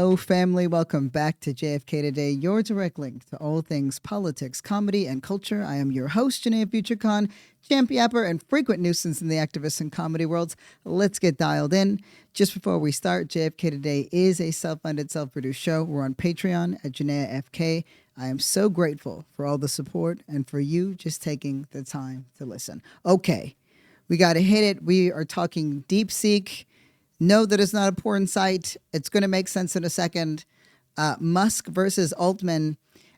Hello, family. Welcome back to JFK Today, your direct link to all things politics, comedy, and culture. I am your host, Janae FutureCon, champ yapper, and frequent nuisance in the activist and comedy worlds. Let's get dialed in. Just before we start, JFK Today is a self-funded, self-produced show. We're on Patreon at Janae FK. I am so grateful for all the support and for you just taking the time to listen. Okay, we got to hit it. We are talking DeepSeek. No, that is not a porn site. It's going to make sense in a second. Musk versus Altman,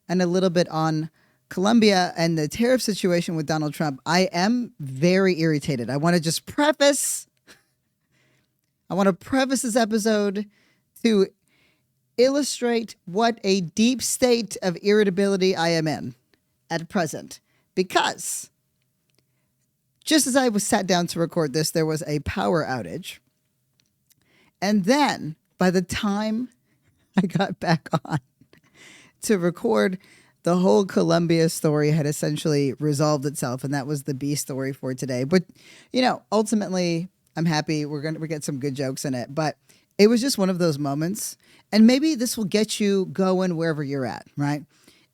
and a little bit on Colombia and the tariff situation with Donald Trump. I am very irritated. I want to preface this episode to illustrate what a deep state of irritability I am in at present. Because just as I was sat down to record this, there was a power outage. And then by the time I got back on to record, the whole Colombia story had essentially resolved itself. And that was the B story for today. But, ultimately, I'm happy. We get some good jokes in it. But it was just one of those moments. And maybe this will get you going wherever you're at, right?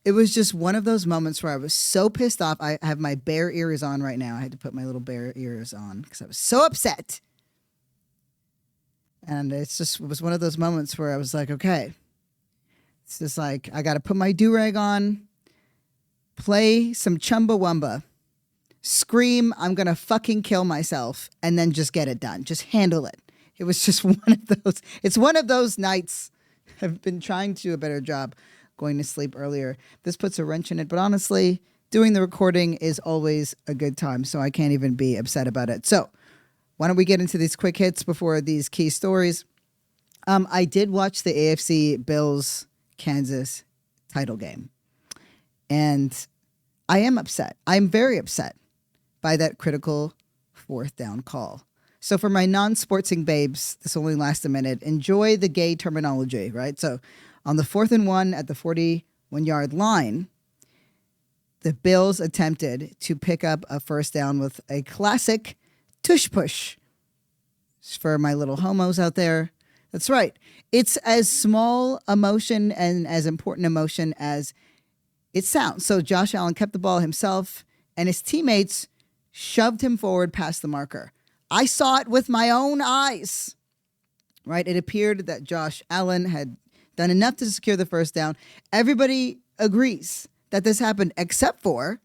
It was just one of those moments where I was so pissed off. I have my bear ears on right now. I had to put my little bear ears on because I was so upset. And it was one of those moments where I was like, okay, it's just like, I got to put my do-rag on, play some Chumbawamba, scream, I'm going to fucking kill myself, and then just get it done. Just handle it. It was just one of those. It's one of those nights. I've been trying to do a better job going to sleep earlier. This puts a wrench in it. But honestly, doing the recording is always a good time, so I can't even be upset about it. So why don't we get into these quick hits before these key stories? I did watch the AFC Bills-Kansas title game. And I am upset. I'm very upset by that critical fourth down call. So for my non-sportsing babes, this only lasts a minute. Enjoy the gay terminology, right? So on the 4th and 1 at the 41-yard line, the Bills attempted to pick up a first down with a classic tush push. For my little homos out there, that's right. It's as small emotion and as important emotion as it sounds. So Josh Allen kept the ball himself, and his teammates shoved him forward past the marker. I saw it with my own eyes, right? It appeared that Josh Allen had done enough to secure the first down. Everybody agrees that this happened except for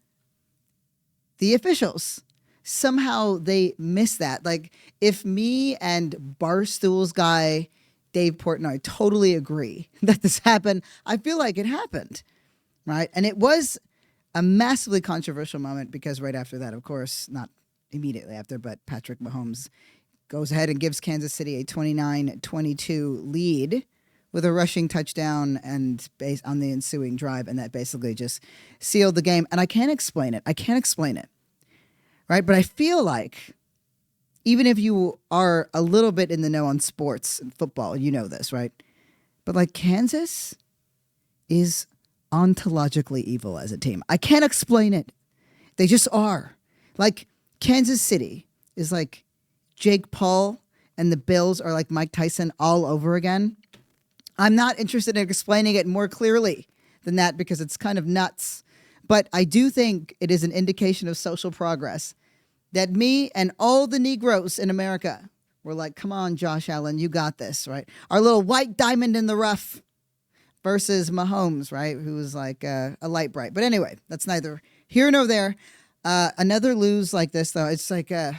the officials. Somehow they missed that. Like, if me and Barstool's guy, Dave Portnoy, totally agree that this happened, I feel like it happened, right? And it was a massively controversial moment because right after that, of course, not immediately after, but Patrick Mahomes goes ahead and gives Kansas City a 29-22 lead with a rushing touchdown and based on the ensuing drive. And that basically just sealed the game. And I can't explain it. Right. But I feel like even if you are a little bit in the know on sports and football, you know this, right? But like Kansas is ontologically evil as a team. I can't explain it. They just are. Like Kansas City is like Jake Paul and the Bills are like Mike Tyson all over again. I'm not interested in explaining it more clearly than that because it's kind of nuts. But I do think it is an indication of social progress that me and all the Negroes in America were like, come on, Josh Allen, you got this, right? Our little white diamond in the rough versus Mahomes, right? Who was like a light bright. But anyway, that's neither here nor there. Another lose like this, though, it's like the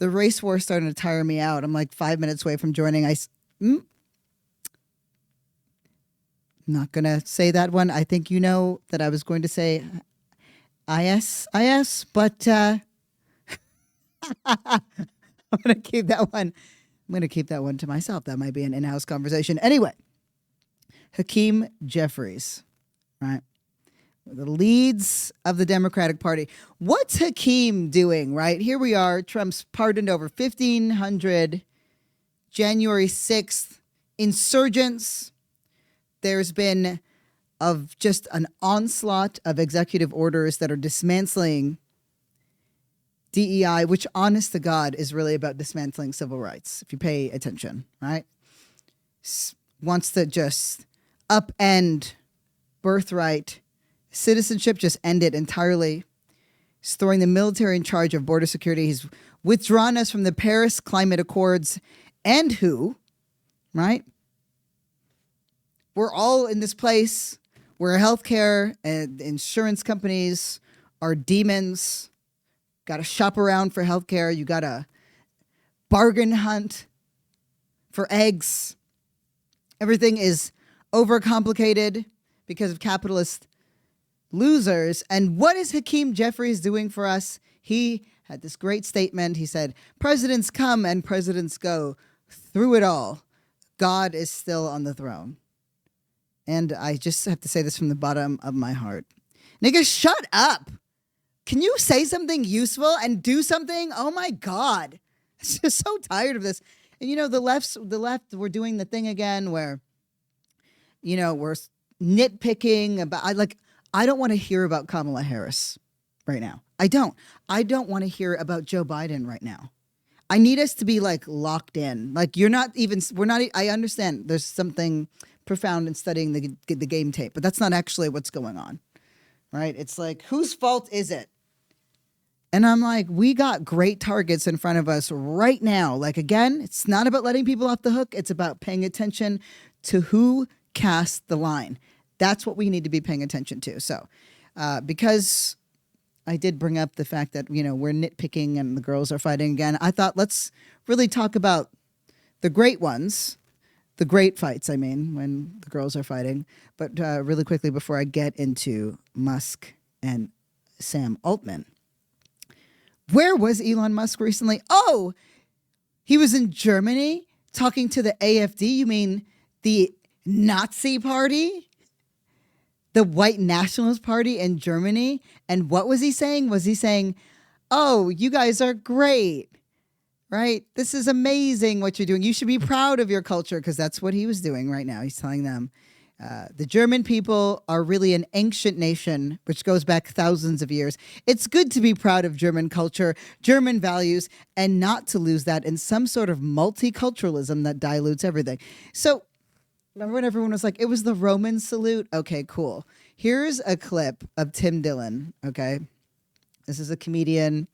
race war is starting to tire me out. I'm like 5 minutes away from joining. Not going to say that one. I think you know that I was going to say IS, but I'm going to keep that one. I'm going to keep that one to myself. That might be an in-house conversation. Anyway, Hakeem Jeffries, right? The leads of the Democratic Party. What's Hakeem doing, right? Here we are. Trump's pardoned over 1,500 January 6th insurgents. There's been of just an onslaught of executive orders that are dismantling DEI, which, honest to God, is really about dismantling civil rights, if you pay attention, right? wants to just upend birthright citizenship, just end it entirely. He's throwing the military in charge of border security. He's withdrawn us from the Paris Climate Accords. And who, right? We're all in this place where healthcare and insurance companies are demons. Got to shop around for healthcare. You got to bargain hunt for eggs. Everything is overcomplicated because of capitalist losers. And what is Hakeem Jeffries doing for us? He had this great statement. He said, presidents come and presidents go. Through it all, God is still on the throne. And I just have to say this from the bottom of my heart. Nigga, shut up. Can you say something useful and do something? Oh my God. I'm just so tired of this. And the left, we're doing the thing again where, we're nitpicking about, I don't want to hear about Kamala Harris right now. I don't want to hear about Joe Biden right now. I need us to be locked in. I understand there's something profound in studying the game tape, but that's not actually what's going on, right? It's whose fault is it? And I'm we got great targets in front of us right now. Again, it's not about letting people off the hook. It's about paying attention to who cast the line. That's what we need to be paying attention to. So, because I did bring up the fact that, we're nitpicking and the girls are fighting again, I thought let's really talk about the great ones, the great fights, when the girls are fighting. But really quickly before I get into Musk and Sam Altman, where was Elon Musk recently? Oh, he was in Germany talking to the AfD. You mean the Nazi party? The white nationalist party in Germany. And what was he saying? Was he saying, oh, you guys are great, right? This is amazing what you're doing. You should be proud of your culture, because that's what he was doing right now. He's telling them the German people are really an ancient nation, which goes back thousands of years. It's good to be proud of German culture, German values, and not to lose that in some sort of multiculturalism that dilutes everything. So remember when everyone was it was the Roman salute? Okay, cool. Here's a clip of Tim Dillon, okay? This is a comedian.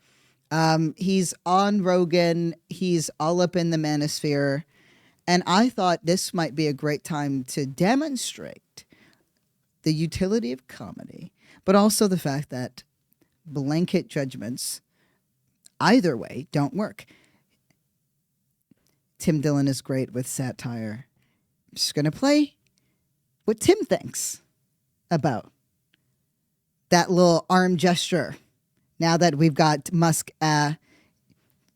He's on Rogan. He's all up in the manosphere. And I thought this might be a great time to demonstrate the utility of comedy, but also the fact that blanket judgments, either way, don't work. Tim Dillon is great with satire. I'm just going to play what Tim thinks about that little arm gesture. Now that we've got Musk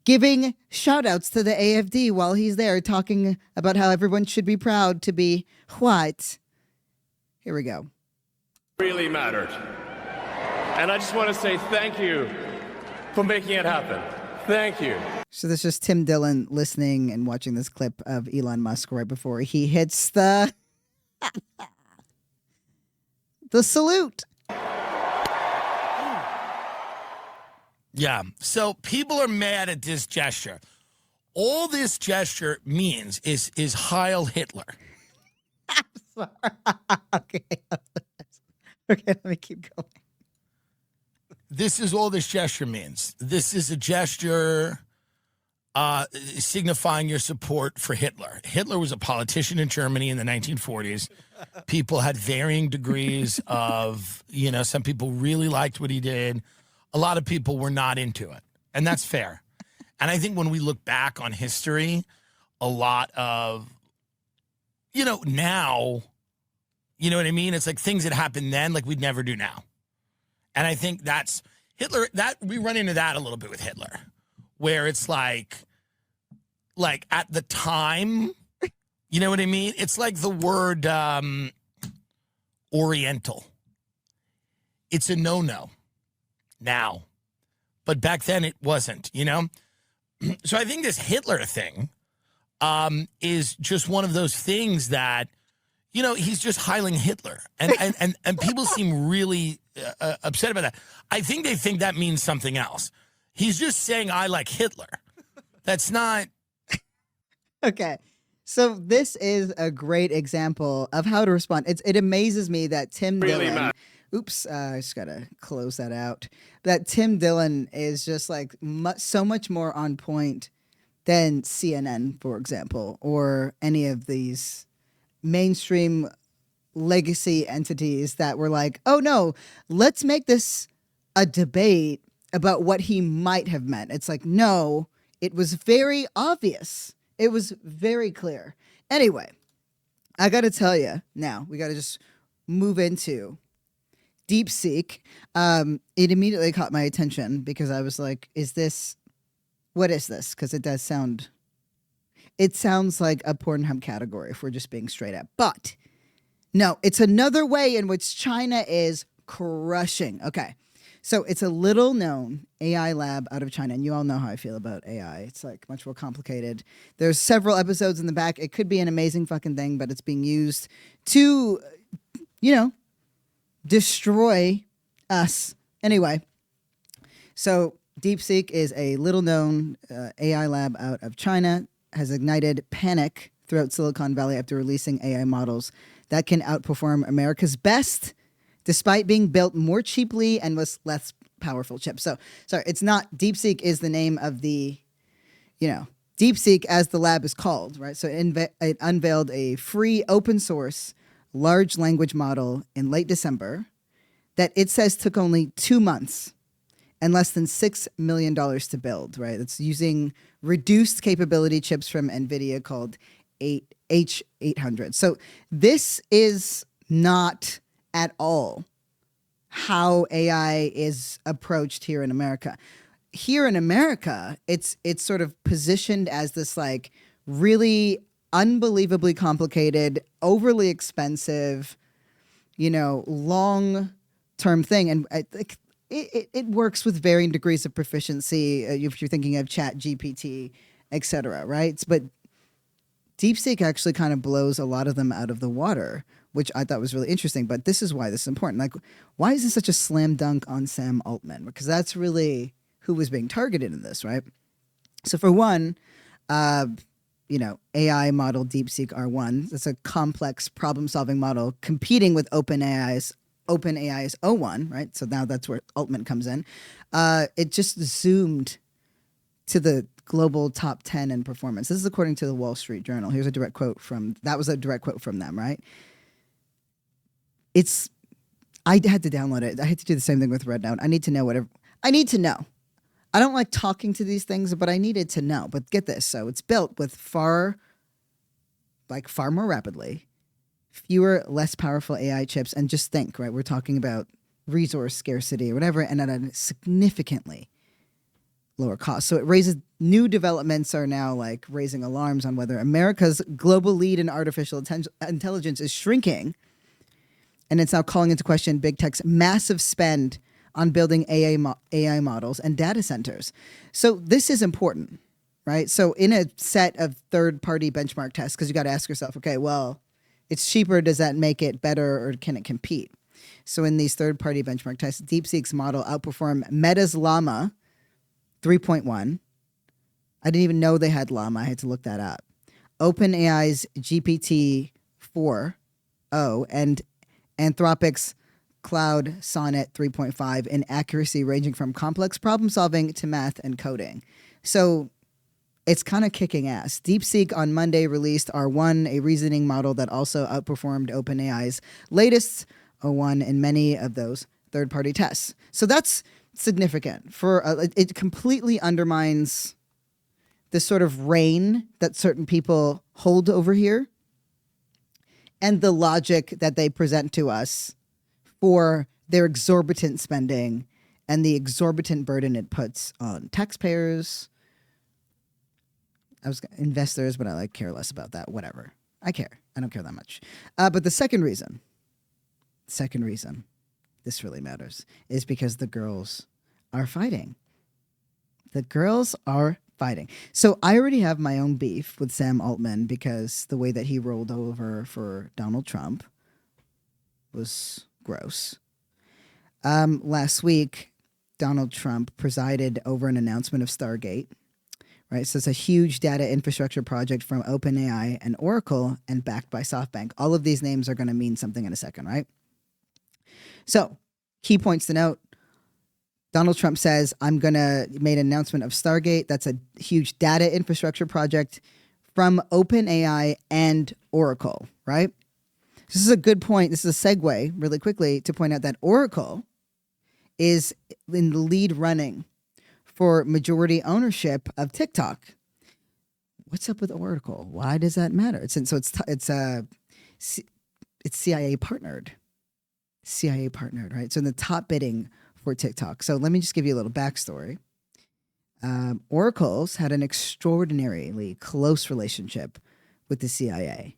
giving shout outs to the AfD while he's there talking about how everyone should be proud to be white. Here we go. Really mattered. And I just want to say thank you for making it happen. Thank you. So this is Tim Dillon listening and watching this clip of Elon Musk right before he hits the salute. Yeah. So people are mad at this gesture. All this gesture means is Heil Hitler. I'm sorry. Okay. Okay, let me keep going. This is all this gesture means. This is a gesture signifying your support for Hitler. Hitler was a politician in Germany in the 1940s. People had varying degrees of, some people really liked what he did. A lot of people were not into it, and that's fair. And I think when we look back on history, a lot of, now, you know what I mean? It's things that happened then, we'd never do now. And I think that's Hitler, that we run into that a little bit with Hitler, where it's like at the time, you know what I mean? It's like the word Oriental. It's a no-no now. But back then it wasn't, So I think this Hitler thing is just one of those things that, he's just heiling Hitler. And people seem really upset about that. I think they think that means something else. He's just saying, I like Hitler. That's not. Okay. So this is a great example of how to respond. It amazes me that Tim Really Dillon. matter. Oops, I just gotta close that out. That Tim Dillon is just like so much more on point than CNN, for example, or any of these mainstream legacy entities that were like, oh no, let's make this a debate about what he might have meant. It's like, no, it was very obvious. It was very clear. Anyway, I got to tell you now, we got to just move into DeepSeek. It immediately caught my attention because I was like, what is this? Because it sounds like a Pornhub category if we're just being straight up. But no, it's another way in which China is crushing. Okay. So it's a little known AI lab out of China, and you all know how I feel about AI. It's like much more complicated. There's several episodes in the back. It could be an amazing fucking thing, but it's being used to, destroy us. Anyway, so DeepSeek is a little known AI lab out of China, has ignited panic throughout Silicon Valley after releasing AI models that can outperform America's best, despite being built more cheaply and with less powerful chips. So, sorry, it's not DeepSeek is the name of the, DeepSeek as the lab is called, right? So it unveiled a free open source large language model in late December that it says took only 2 months and less than $6 million to build, right? It's using reduced capability chips from NVIDIA called H800. So this is not at all how AI is approached here in America. Here in America, it's sort of positioned as this like really unbelievably complicated, overly expensive, long-term thing. And I think it works with varying degrees of proficiency if you're thinking of Chat GPT, etc., right? But DeepSeek actually kind of blows a lot of them out of the water, which I thought was really interesting. But this is why this is important. Like, why is this such a slam dunk on Sam Altman? Because that's really who was being targeted in this, right? So for one, AI model DeepSeek R1. It's a complex problem-solving model competing with OpenAI's O1, right? So now that's where Altman comes in. It just zoomed to the global top 10 in performance. This is according to the Wall Street Journal. Here's a direct quote from them, right? I had to download it. I had to do the same thing with Rednote. I need to know. I don't like talking to these things, but I needed to know. But get this. So it's built with far more rapidly, fewer, less powerful AI chips. And just think, right? We're talking about resource scarcity or whatever, and at a significantly lower cost. So it raises new developments are now like raising alarms on whether America's global lead in artificial intelligence is shrinking. And it's now calling into question big tech's massive spend on building AI models and data centers. So this is important, right? So in a set of third-party benchmark tests, because you got to ask yourself, okay, well, it's cheaper. Does that make it better or can it compete? So in these third-party benchmark tests, DeepSeek's model outperformed Meta's Llama 3.1. I didn't even know they had Llama. I had to look that up. OpenAI's GPT 4.0 and Anthropic's Cloud Sonnet 3.5 in accuracy ranging from complex problem solving to math and coding. So it's kind of kicking ass. DeepSeek on Monday released R1, a reasoning model that also outperformed OpenAI's latest O1 in many of those third-party tests. So that's significant. It completely undermines the sort of reign that certain people hold over here and the logic that they present to us for their exorbitant spending and the exorbitant burden it puts on taxpayers. Investors, but I care less about that. Whatever. I care. I don't care that much. But the second reason this really matters is because the girls are fighting. The girls are fighting. So I already have my own beef with Sam Altman because the way that he rolled over for Donald Trump was gross. Last week, Donald Trump presided over an announcement of Stargate, right? So it's a huge data infrastructure project from OpenAI and Oracle and backed by SoftBank. All of these names are going to mean something in a second, right? So key points to note. Donald Trump says, I'm going to make an announcement of Stargate. That's a huge data infrastructure project from OpenAI and Oracle, right? This is a good point. This is a segue really quickly to point out that Oracle is in the lead running for majority ownership of TikTok. What's up with Oracle? Why does that matter? It's CIA partnered. CIA partnered, right? So in the top bidding for TikTok. So let me just give you a little backstory. Oracle's had an extraordinarily close relationship with the CIA.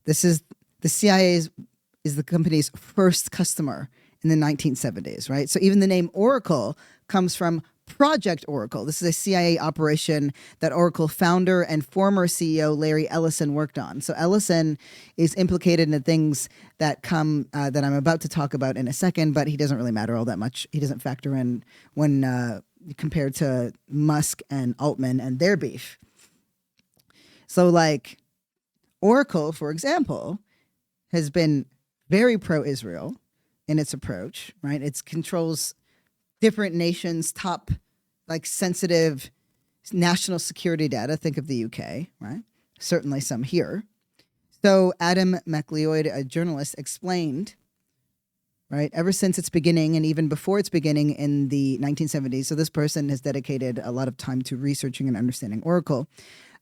This is the CIA is the company's first customer in the 1970s, right? So even the name Oracle comes from Project Oracle. This is a CIA operation that Oracle founder and former CEO Larry Ellison worked on. So Ellison is implicated in the things that come that I'm about to talk about in a second, but he doesn't really matter all that much. He doesn't factor in when compared to Musk and Altman and their beef. So like Oracle, for example, has been very pro-Israel in its approach, right? It controls different nations' top, like, sensitive national security data. Think of the UK, right? Certainly some here. So Adam McLeod, a journalist, explained, right, ever since its beginning and even before its beginning in the 1970s. So this person has dedicated a lot of time to researching and understanding Oracle.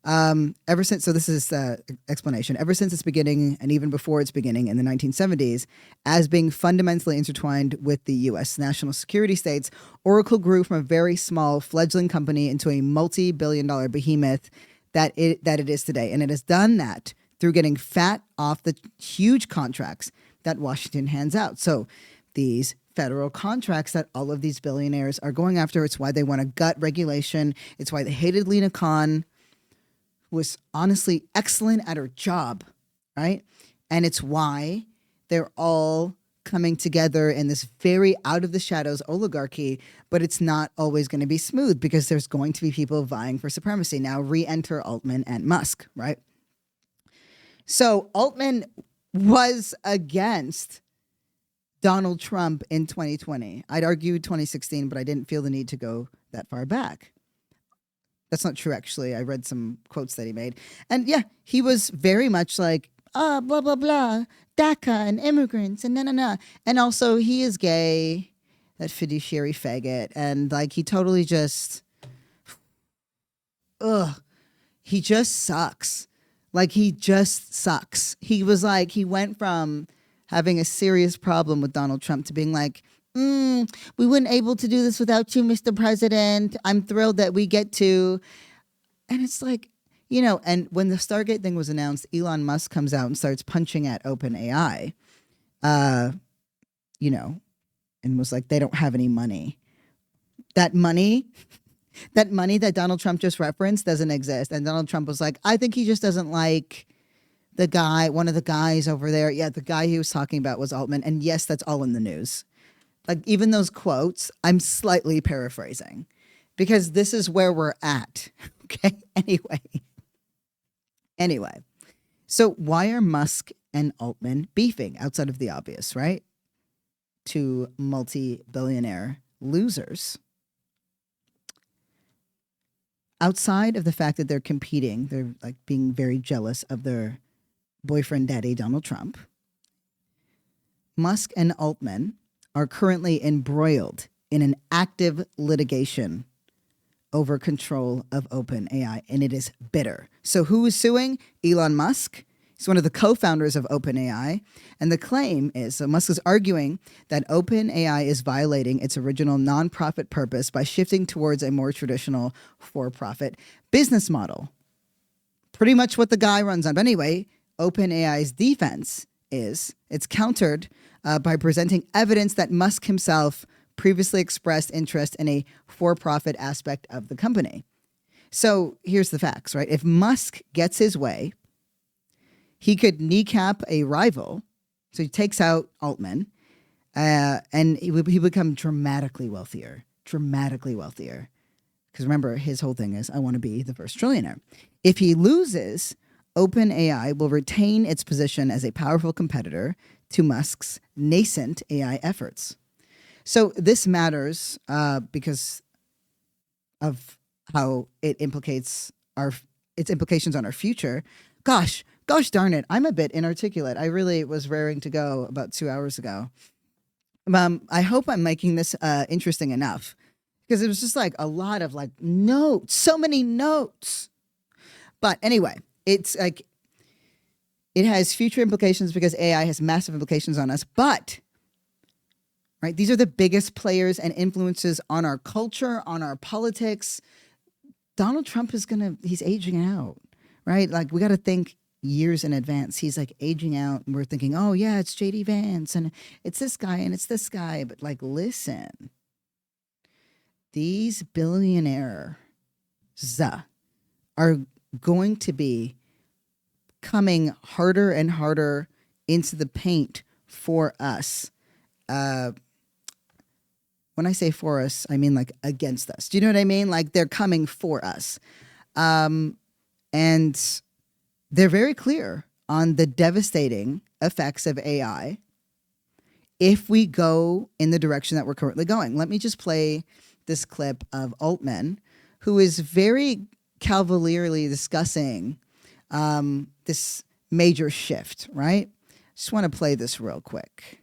Ever since, so this is the explanation, ever since its beginning and even before its beginning in the 1970s, as being fundamentally intertwined with the U.S. national security states, Oracle grew from a very small fledgling company into a multi-billion-dollar behemoth that it is today. And it has done that through getting fat off the huge contracts that Washington hands out. So these federal contracts that all of these billionaires are going after, it's why they want to gut regulation. It's why they hated Lena Khan, was honestly excellent at her job, right? And it's why they're all coming together in this very out of the shadows oligarchy, but it's not always going to be smooth because there's going to be people vying for supremacy. Now re-enter Altman and Musk, right? So Altman was against Donald Trump in 2020. I'd argue 2016, but I didn't feel the need to go that far back. That's not true, actually. I read some quotes that he made. And yeah, he was very much like, blah, blah, blah, DACA and immigrants and na. And also, he is gay, that fiduciary faggot. And like, he totally just, he just sucks. Like, he just sucks. He was like, he went from having a serious problem with Donald Trump to being like, we weren't able to do this without you, Mr. President. I'm thrilled that we get to. And it's like, you know, and when the Stargate thing was announced, Elon Musk comes out and starts punching at OpenAI, you know, and was like, they don't have any money. That money that Donald Trump just referenced doesn't exist. And Donald Trump was like, I think he just doesn't like the guy, one of the guys over there. Yeah, the guy he was talking about was Altman. And yes, that's all in the news. Like, even those quotes, I'm slightly paraphrasing because this is where we're at. Okay. Anyway. So why are Musk and Altman beefing outside of the obvious, right? Two multi-billionaire losers. Outside of the fact that they're competing, they're like being very jealous of their boyfriend daddy, Donald Trump. Musk and Altman are currently embroiled in an active litigation over control of OpenAI, and it is bitter. So who is suing? Elon Musk. He's one of the co-founders of OpenAI, and the claim is, so Musk is arguing that OpenAI is violating its original nonprofit purpose by shifting towards a more traditional for-profit business model. Pretty much what the guy runs on. But anyway, OpenAI's defense is it's countered by presenting evidence that Musk himself previously expressed interest in a for-profit aspect of the company. So here's the facts, right? If Musk gets his way, he could kneecap a rival. So he takes out Altman, and he would become dramatically wealthier. because remember, his whole thing is, I want to be the first trillionaire. If he loses, OpenAI will retain its position as a powerful competitor to Musk's nascent AI efforts. So this matters because of how it implicates its implications on our future. Gosh darn it, I'm a bit inarticulate. I really was raring to go about 2 hours ago. I hope I'm making this interesting enough, because it was just like a lot of like notes, so many notes. But anyway, it's like it has future implications because AI has massive implications on us. But right, these are the biggest players and influences on our culture, on our politics. Donald Trump he's aging out, right? Like we got to think years in advance. He's like aging out and we're thinking, oh yeah, it's JD Vance and it's this guy and it's this guy. But like, listen, these billionaires are going to be coming harder and harder into the paint for us. When I say for us, I mean like against us. Do you know what I mean? Like they're coming for us. And they're very clear on the devastating effects of AI if we go in the direction that we're currently going. Let me just play this clip of Altman, who is very cavalierly discussing this major shift, right? Just want to play this real quick.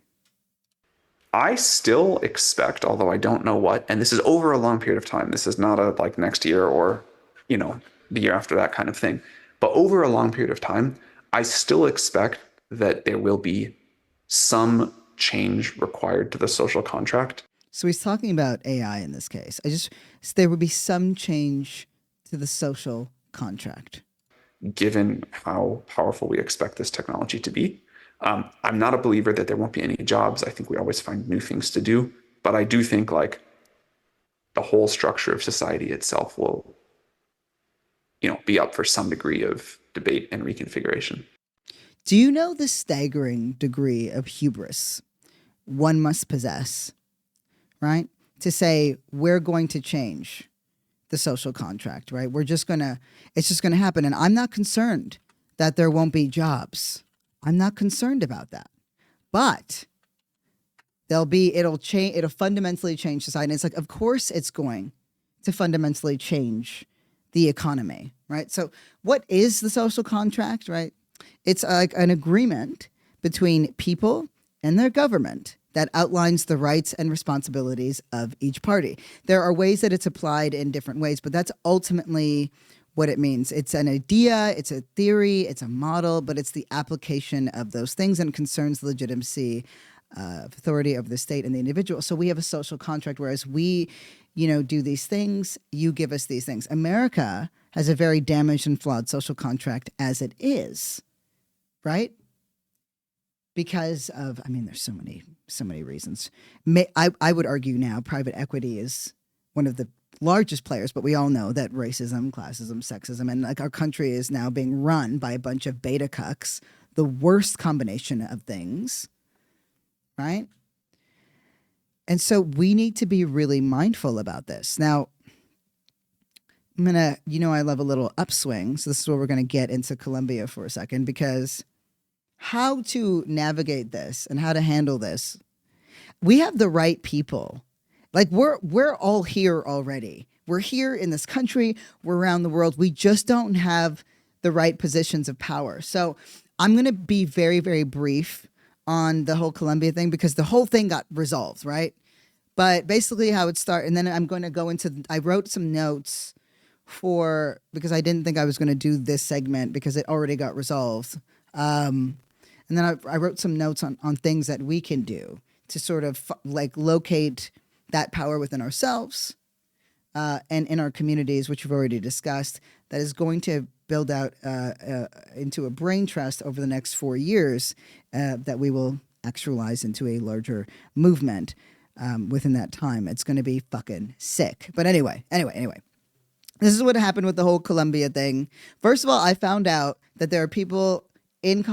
I still expect, although I don't know what, and this is over a long period of time. This is not a like next year or, the year after that kind of thing. But over a long period of time, I still expect that there will be some change required to the social contract. So he's talking about AI in this case. There would be some change to the social contract. Given how powerful we expect this technology to be. I'm not a believer that there won't be any jobs. I think we always find new things to do. But I do think like the whole structure of society itself will, be up for some degree of debate and reconfiguration. Do you know the staggering degree of hubris one must possess, right? To say we're going to change the social contract, right? It's just going to happen. And I'm not concerned that there won't be jobs. I'm not concerned about that. But it'll fundamentally change society. And it's like, of course it's going to fundamentally change the economy, right? So what is the social contract, right? It's like an agreement between people and their government that outlines the rights and responsibilities of each party. There are ways that it's applied in different ways, but that's ultimately what it means. It's an idea, it's a theory, it's a model, but it's the application of those things and concerns the legitimacy, authority of the state and the individual. So we have a social contract, whereas we, do these things, you give us these things. America has a very damaged and flawed social contract as it is, right? Because of, there's so many reasons. I would argue now private equity is one of the largest players, but we all know that racism, classism, sexism, and like our country is now being run by a bunch of beta cucks, the worst combination of things, right? And so we need to be really mindful about this. Now, I'm going to, I love a little upswing. So this is where we're going to get into Colombia for a second, because how to navigate this and how to handle this, we have the right people. Like we're all here already. We're here in this country. We're around the world. We just don't have the right positions of power. So I'm going to be very, very brief on the whole Colombia thing, because the whole thing got resolved, right? But basically how it started, and then I'm going to go into, I wrote some notes because I didn't think I was going to do this segment because it already got resolved. And then I wrote some notes on things that we can do to sort of like locate that power within ourselves and in our communities, which we've already discussed, that is going to build out into a brain trust over the next 4 years that we will actualize into a larger movement within that time. It's going to be fucking sick. But anyway. This is what happened with the whole Colombia thing. First of all, I found out that there are people in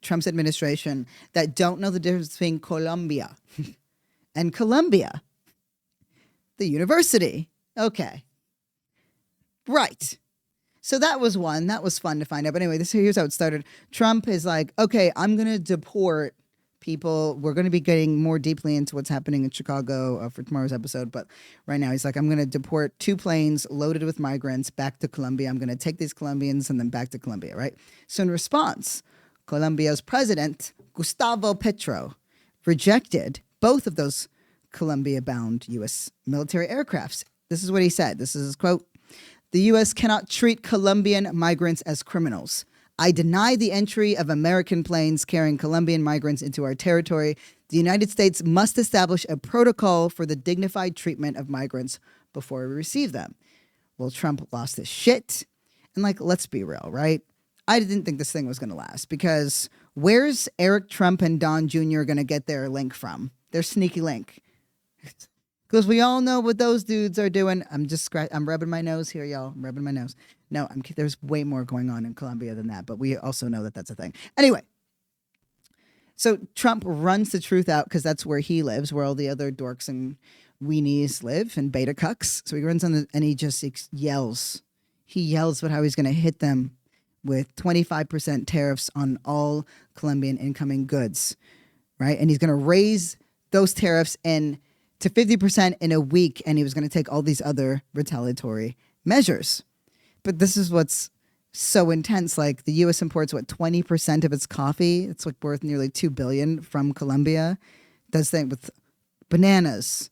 Trump's administration that don't know the difference between Colombia and Columbia, the university, Okay. Right. So that was one. That was fun to find out. But anyway, here's how it started. Trump is like, okay, I'm going to deport people. We're going to be getting more deeply into what's happening in Chicago for tomorrow's episode. But right now he's like, I'm going to deport 2 planes loaded with migrants back to Colombia. I'm going to take these Colombians and then back to Colombia, right? So in response, Colombia's president, Gustavo Petro, rejected both of those Colombia-bound U.S. military aircrafts. This is what he said. This is his quote. The U.S. cannot treat Colombian migrants as criminals. I deny the entry of American planes carrying Colombian migrants into our territory. The United States must establish a protocol for the dignified treatment of migrants before we receive them. Well, Trump lost his shit. And let's be real, right? I didn't think this thing was going to last because where's Eric Trump and Don Jr. going to get their link from? Their sneaky link. Because we all know what those dudes are doing. I'm rubbing my nose here, y'all. I'm rubbing my nose. No, there's way more going on in Colombia than that, but we also know that that's a thing. Anyway, so Trump runs the truth out because that's where he lives, where all the other dorks and weenies live, and beta cucks. So he runs on and he just yells. He yells about how he's going to hit them with 25% tariffs on all Colombian incoming goods, right? And he's going to raise those tariffs to 50% in a week, and he was going to take all these other retaliatory measures. But this is what's so intense. The U.S. imports 20% of its coffee. It's worth nearly $2 billion from Colombia. Does things with bananas,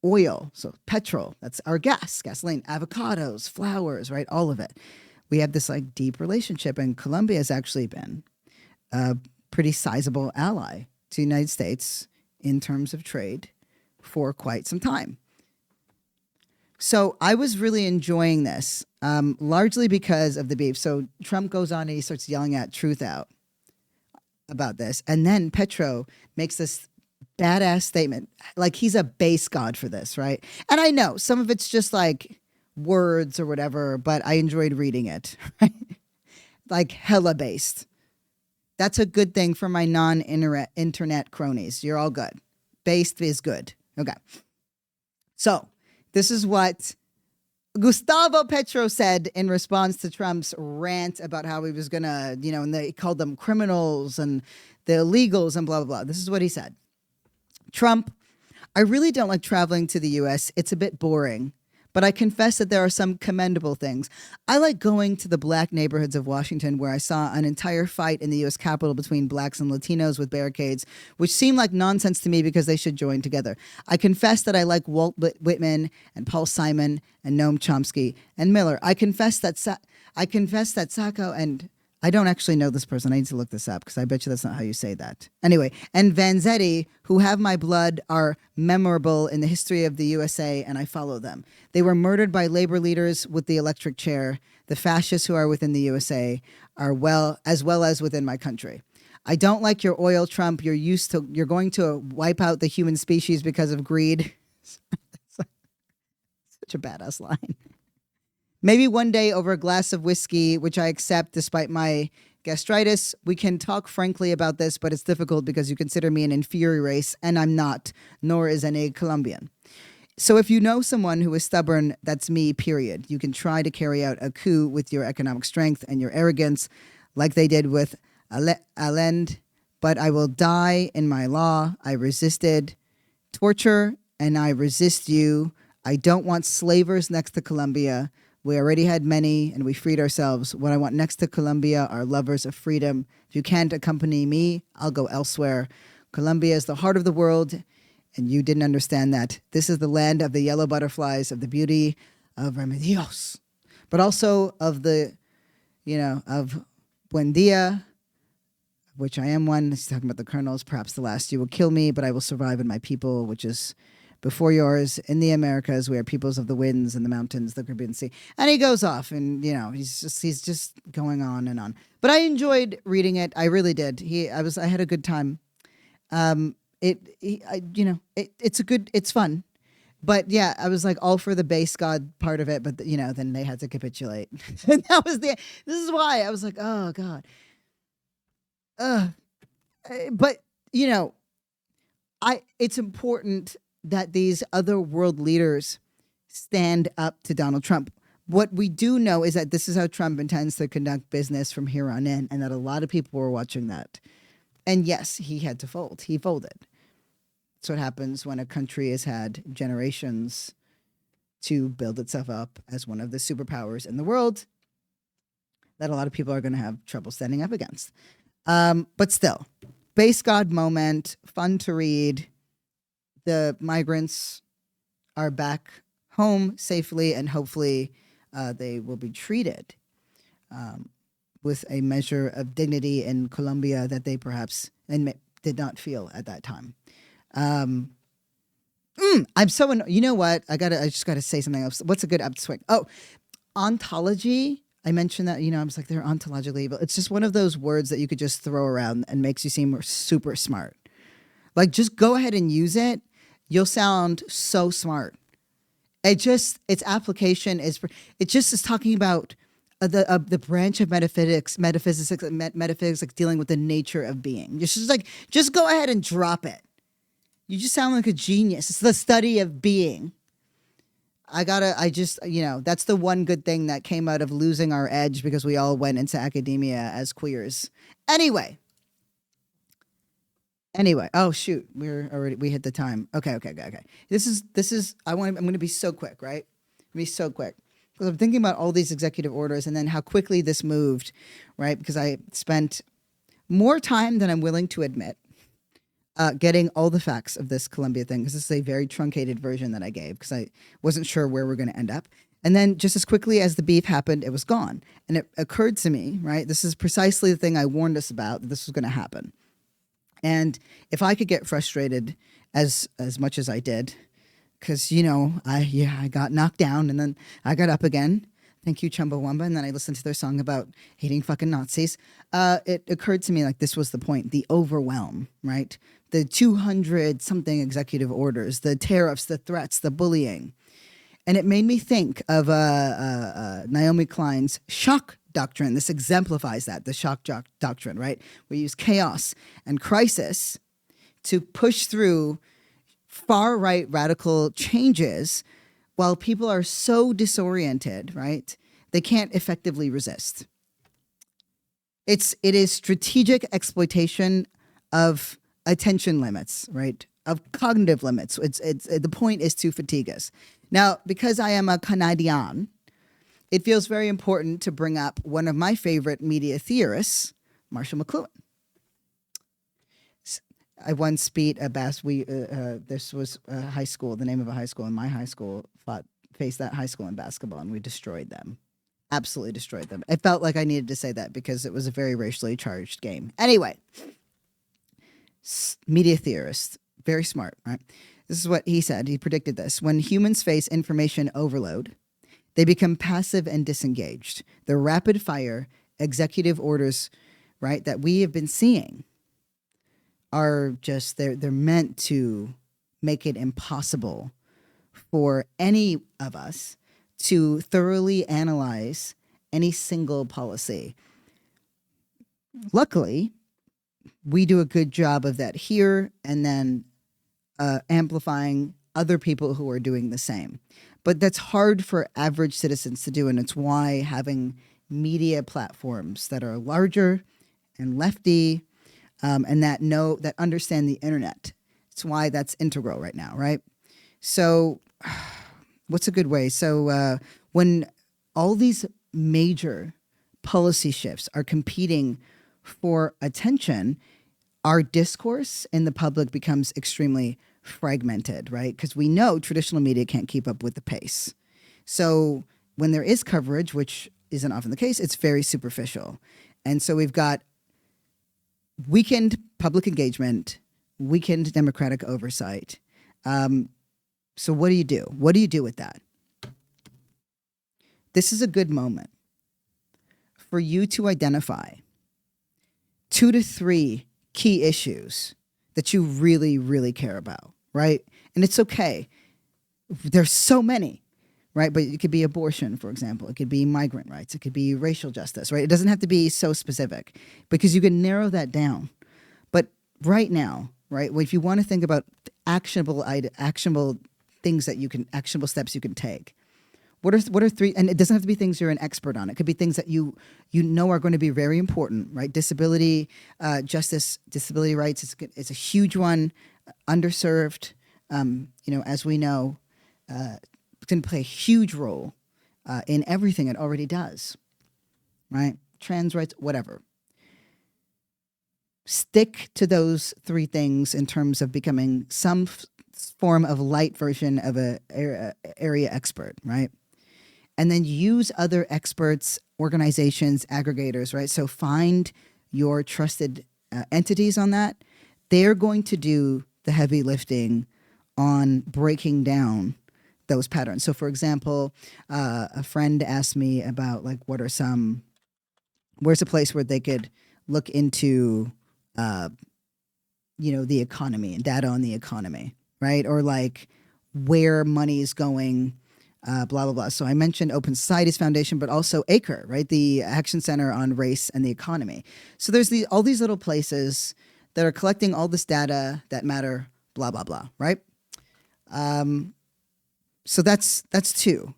oil, so petrol. That's our gasoline, avocados, flowers, right? All of it. We have this deep relationship, and Colombia has actually been a pretty sizable ally to the United States in terms of trade for quite some time. So I was really enjoying this, largely because of the beef. So Trump goes on and he starts yelling at Truth Out about this. And then Petro makes this badass statement, he's a base god for this, right? And I know some of it's just words or whatever, but I enjoyed reading it, right? Hella based. That's a good thing for my non-internet cronies. You're all good. Based is good. Okay. So this is what Gustavo Petro said in response to Trump's rant about how he was going to, and they called them criminals and the illegals and blah, blah, blah. This is what he said. Trump, I really don't like traveling to the U.S. It's a bit boring. But I confess that there are some commendable things. I like going to the black neighborhoods of Washington where I saw an entire fight in the U.S. Capitol between blacks and Latinos with barricades, which seemed like nonsense to me because they should join together. I confess that I like Walt Whitman and Paul Simon and Noam Chomsky and Miller. I confess that Sacco and... I don't actually know this person. I need to look this up because I bet you that's not how you say that. Anyway, and Vanzetti, who have my blood, are memorable in the history of the USA, and I follow them. They were murdered by labor leaders with the electric chair. The fascists who are within the USA are as well as within my country. I don't like your oil, Trump. You're going to wipe out the human species because of greed. Such a badass line. Maybe one day over a glass of whiskey, which I accept despite my gastritis, we can talk frankly about this, but it's difficult because you consider me an inferior race, and I'm not, nor is any Colombian. So if you know someone who is stubborn, that's me, period. You can try to carry out a coup with your economic strength and your arrogance, like they did with Allende, but I will die in my law. I resisted torture, and I resist you. I don't want slavers next to Colombia. We already had many, and we freed ourselves. What I want next to Colombia are lovers of freedom. If you can't accompany me, I'll go elsewhere. Colombia is the heart of the world, and you didn't understand that. This is the land of the yellow butterflies, of the beauty of Remedios, but also of of Buen Dia, which I am one. He's talking about the colonels. Perhaps the last you will kill me, but I will survive in my people, which is before yours, in the Americas, we are peoples of the winds and the mountains, the Caribbean Sea. And he goes off, and he's just going on and on. But I enjoyed reading it. I really did. I had a good time. It's fun. But yeah, I was all for the base god part of it, but then they had to capitulate. And this is why I was like, oh God. But it's important that these other world leaders stand up to Donald Trump. What we do know is that this is how Trump intends to conduct business from here on in, and that a lot of people were watching that. And yes, he had to fold. He folded. That's what happens when a country has had generations to build itself up as one of the superpowers in the world that a lot of people are going to have trouble standing up against. But still, base God moment, fun to read. The migrants are back home safely, and hopefully they will be treated with a measure of dignity in Colombia that they perhaps did not feel at that time. I'm so you know what? I just gotta say something else. What's a good upswing? Oh, ontology. I mentioned that, I was like, they're ontologically evil. It's just one of those words that you could just throw around and makes you seem super smart. Like, just go ahead and use it. You'll sound so smart. Its application is, it just is talking about the branch of metaphysics like dealing with the nature of being. Just go ahead and drop it. You just sound like a genius. It's the study of being. That's the one good thing that came out of losing our edge because we all went into academia as queers. Anyway. Oh shoot, we hit the time. Okay. This is I'm going to be so quick, right? Because I'm thinking about all these executive orders and then how quickly this moved, right? Because I spent more time than I'm willing to admit getting all the facts of this Colombia thing, because this is a very truncated version that I gave because I wasn't sure where we're going to end up. And then just as quickly as the beef happened, it was gone. And it occurred to me, right? This is precisely the thing I warned us about, that this was going to happen. And if I could get frustrated as much as I did, because, I got knocked down and then I got up again. Thank you, Chumbawamba. And then I listened to their song about hating fucking Nazis. It occurred to me like this was the point, the overwhelm, right? The 200 something executive orders, the tariffs, the threats, the bullying. And it made me think of Naomi Klein's shock doctrine. This exemplifies that, the shock doctrine, right? We use chaos and crisis to push through far-right radical changes while people are so disoriented, right? They can't effectively resist. It is strategic exploitation of attention limits, right? Of cognitive limits. The point is to fatigue us. Now, because I am a Canadian, it feels very important to bring up one of my favorite media theorists, Marshall McLuhan. I once beat a this was a high school, the name of a high school, and my high school faced that high school in basketball, and we destroyed them. Absolutely destroyed them. I felt like I needed to say that because it was a very racially charged game. Anyway, media theorist, very smart, right? This is what he said. He predicted this. When humans face information overload, they become passive and disengaged. The rapid fire executive orders, right, that we have been seeing are just, they're meant to make it impossible for any of us to thoroughly analyze any single policy. Luckily, we do a good job of that here, and then amplifying other people who are doing the same. But that's hard for average citizens to do, and it's why having media platforms that are larger and lefty and that understand the internet, it's why that's integral right now, right? So what's a good way? So when all these major policy shifts are competing for attention, our discourse in the public becomes extremely fragmented, right? Because we know traditional media can't keep up with the pace. So when there is coverage, which isn't often the case, it's very superficial. And so we've got weakened public engagement, weakened democratic oversight. So what do you do? What do you do with that? This is a good moment for you to identify 2 to 3 key issues that you really, really care about, right? And it's okay. There's so many, right? But it could be abortion, for example. It could be migrant rights. It could be racial justice, right? It doesn't have to be so specific because you can narrow that down. But right now, right, if you want to think about actionable things that you can, actionable steps you can take. What are three, and it doesn't have to be things you're an expert on. It could be things that you know are going to be very important, right? Disability, justice, disability rights is a huge one. Underserved, as we know, it's going to play a huge role in everything it already does, right? Trans rights, whatever. Stick to those three things in terms of becoming some form of light version of a area expert, right? And then use other experts, organizations, aggregators, right? So find your trusted entities on that. They're going to do the heavy lifting on breaking down those patterns. So, for example, a friend asked me about where's a place where they could look into, the economy and data on the economy, right? Or where money is going. Blah, blah, blah. So I mentioned Open Societies Foundation, but also ACRE, right? The Action Center on Race and the Economy. So there's all these little places that are collecting all this data that matter, blah, blah, blah, right? So that's two.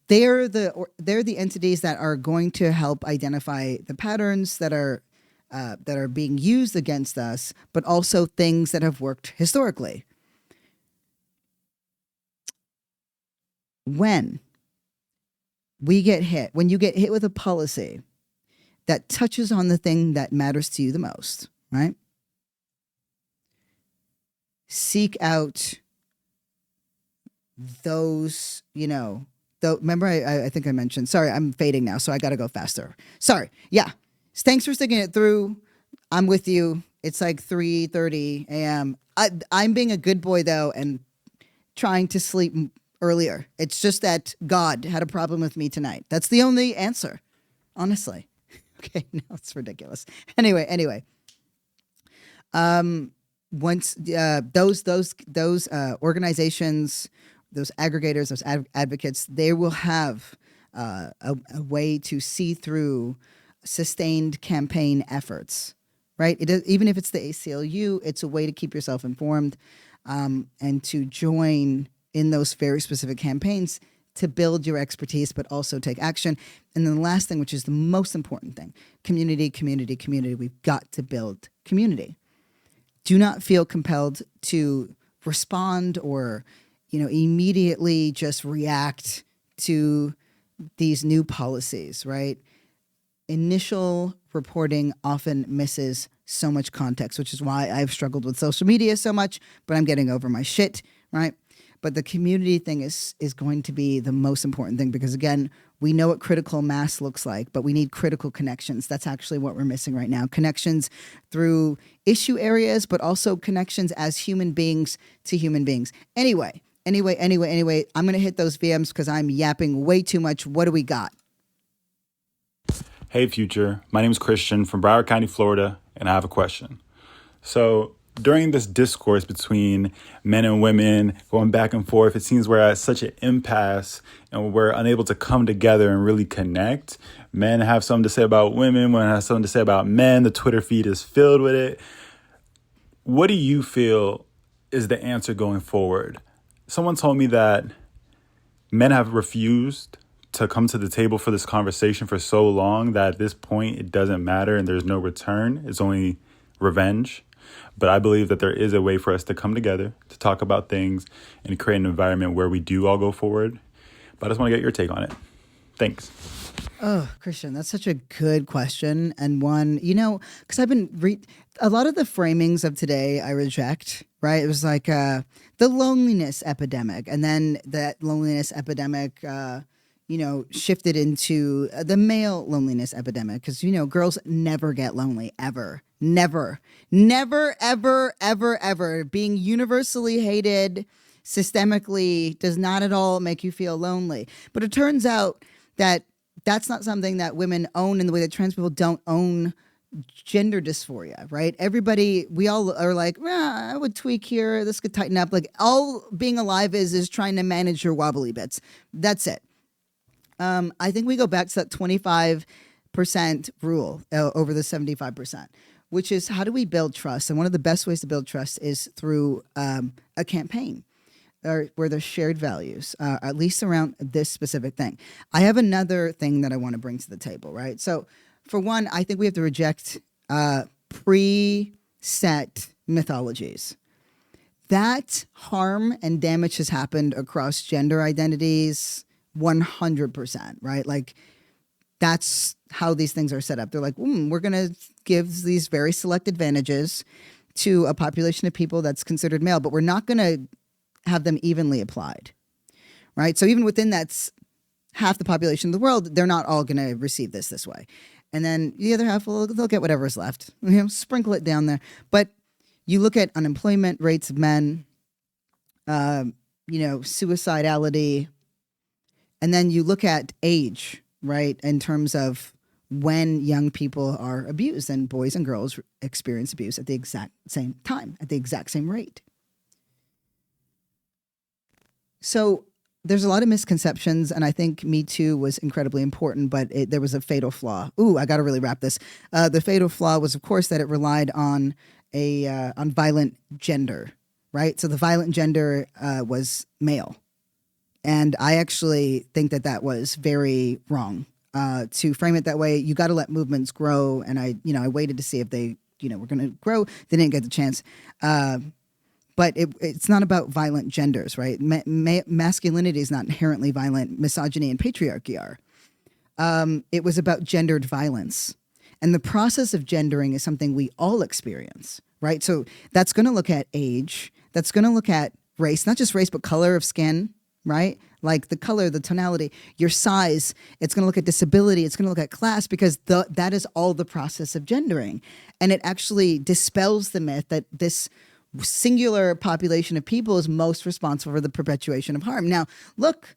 They're the entities that are going to help identify the patterns that are being used against us, but also things that have worked historically. When you get hit with a policy that touches on the thing that matters to you the most, right? Seek out those, remember I think I mentioned, sorry, I'm fading now, so I got to go faster. Sorry. Yeah. Thanks for sticking it through. I'm with you. It's 3:30 a.m. I'm being a good boy though, and trying to sleep earlier. It's just that God had a problem with me tonight. That's the only answer, honestly. Okay, no, it's ridiculous. Anyway. Once those organizations, those aggregators, those advocates, they will have a way to see through sustained campaign efforts, right? Even if it's the ACLU, it's a way to keep yourself informed and to join in those very specific campaigns to build your expertise, but also take action. And then the last thing, which is the most important thing, community. We've got to build community. Do not feel compelled to respond or, immediately just react to these new policies, right? Initial reporting often misses so much context, which is why I've struggled with social media so much, but I'm getting over my shit, right? But the community thing is going to be the most important thing because, again, we know what critical mass looks like, but we need critical connections. That's actually what we're missing right now. Connections through issue areas, but also connections as human beings to human beings. Anyway, I'm going to hit those VMs because I'm yapping way too much. What do we got? Hey, Future. My name is Christian from Broward County, Florida, and I have a question. So during this discourse between men and women going back and forth, it seems we're at such an impasse and we're unable to come together and really connect. Men have something to say about women, women have something to say about men. The Twitter feed is filled with it. What do you feel is the answer going forward? Someone told me that men have refused to come to the table for this conversation for so long that at this point it doesn't matter and there's no return. It's only revenge. But I believe that there is a way for us to come together, to talk about things, and create an environment where we do all go forward. But I just want to get your take on it. Thanks. Oh, Christian, that's such a good question. And one, because I've been a lot of the framings of today I reject, right? It was the loneliness epidemic. And then that loneliness epidemic, shifted into the male loneliness epidemic. Because, girls never get lonely, ever. Never, ever. Being universally hated systemically does not at all make you feel lonely. But it turns out that that's not something that women own in the way that trans people don't own gender dysphoria, right? We all are I would tweak here, this could tighten up. All being alive is trying to manage your wobbly bits. That's it. I think we go back to that 25% rule over the 75%. Which is, how do we build trust? And one of the best ways to build trust is through a campaign. where there's shared values, at least around this specific thing. I have another thing that I want to bring to the table, right? So, for one, I think we have to reject preset mythologies. That harm and damage has happened across gender identities 100%, right? Like, that's how these things are set up. They're like, we're going to give these very select advantages to a population of people that's considered male, but we're not going to have them evenly applied, right? So even within that's half the population of the world, they're not all going to receive this way. And then the other half, they'll get whatever's left. Sprinkle it down there. But you look at unemployment rates of men, suicidality, and then you look at age, right, in terms of when young people are abused, and boys and girls experience abuse at the exact same time, at the exact same rate. So there's a lot of misconceptions, and I think Me Too was incredibly important, but there was a fatal flaw. I got to really wrap this. The fatal flaw was, of course, that it relied on on violent gender, right? So the violent gender was male. And I actually think that was very wrong. To frame it that way, you got to let movements grow. And I waited to see if they, were going to grow. They didn't get the chance. But it's not about violent genders, right? Masculinity is not inherently violent. Misogyny and patriarchy are. It was about gendered violence. And the process of gendering is something we all experience, right? So that's going to look at age. That's going to look at race, not just race, but color of skin, right? Like the color, the tonality, your size. It's going to look at disability. It's going to look at class, because that is all the process of gendering. And it actually dispels the myth that this singular population of people is most responsible for the perpetuation of harm. Now, look,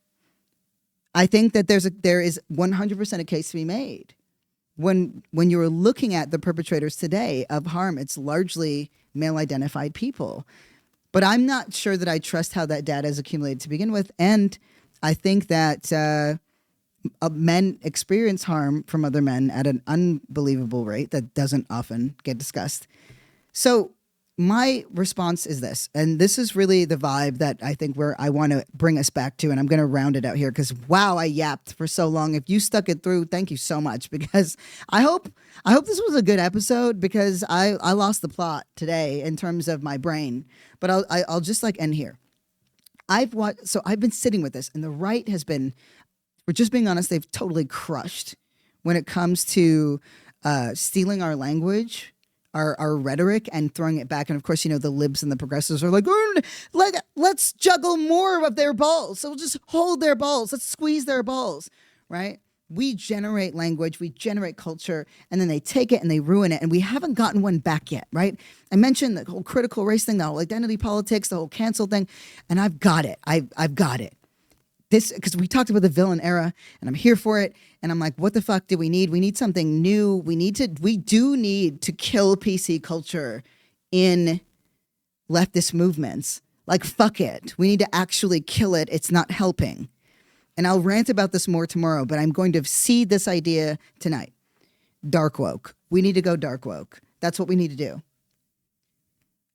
I think that there is 100% a case to be made. When you're looking at the perpetrators today of harm, it's largely male-identified people. But I'm not sure that I trust how that data is accumulated to begin with. And I think that men experience harm from other men at an unbelievable rate that doesn't often get discussed. So my response is this, and this is really the vibe that I think where I want to bring us back to, and I'm going to round it out here because, wow, I yapped for so long. If you stuck it through, thank you so much, because I hope this was a good episode, because I lost the plot today in terms of my brain, but I'll just end here. I've been sitting with this, and the right has been, we're just being honest, they've totally crushed when it comes to stealing our language, our rhetoric, and throwing it back. And of course, the libs and the progressives are like, let's juggle more of their balls. So we'll just hold their balls. Let's squeeze their balls, right? We generate language, we generate culture, and then they take it and they ruin it. And we haven't gotten one back yet, right? I mentioned the whole critical race thing, the whole identity politics, the whole cancel thing, and I've got it. I've got it. This, because we talked about the villain era, and I'm here for it. And I'm like, what the fuck do we need? We need something new. We do need to kill PC culture in leftist movements. Like, fuck it. We need to actually kill it. It's not helping. And I'll rant about this more tomorrow, but I'm going to seed this idea tonight. Dark woke. We need to go dark woke. That's what we need to do.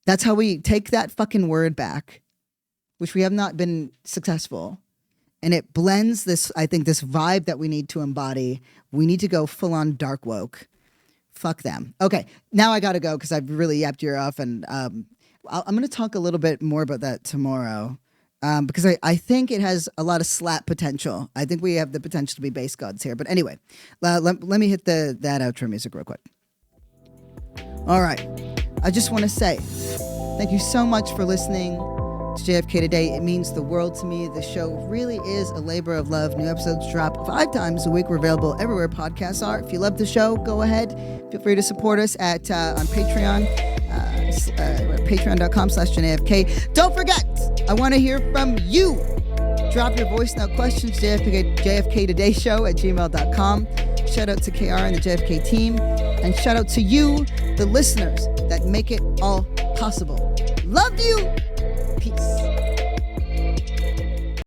That's how we take that fucking word back, which we have not been successful. And it blends this, I think, this vibe that we need to embody. We need to go full on dark woke. Fuck them. Okay, now I got to go because I've really yapped you off. And I'm going to talk a little bit more about that tomorrow because I think it has a lot of slap potential. I think we have the potential to be base gods here. But anyway, let me hit that outro music real quick. All right. I just want to say thank you so much for listening to JFK Today. It means the world to me. The show really is a labor of love. New episodes drop 5 times a week. We're available everywhere podcasts are. If you love the show, go ahead. Feel free to support us at on Patreon, patreon.com/JFK. Don't forget, I want to hear from you. Drop your voice note questions, JFK Today Show at gmail.com. Shout out to KR and the JFK team. And shout out to you, the listeners that make it all possible. Love you.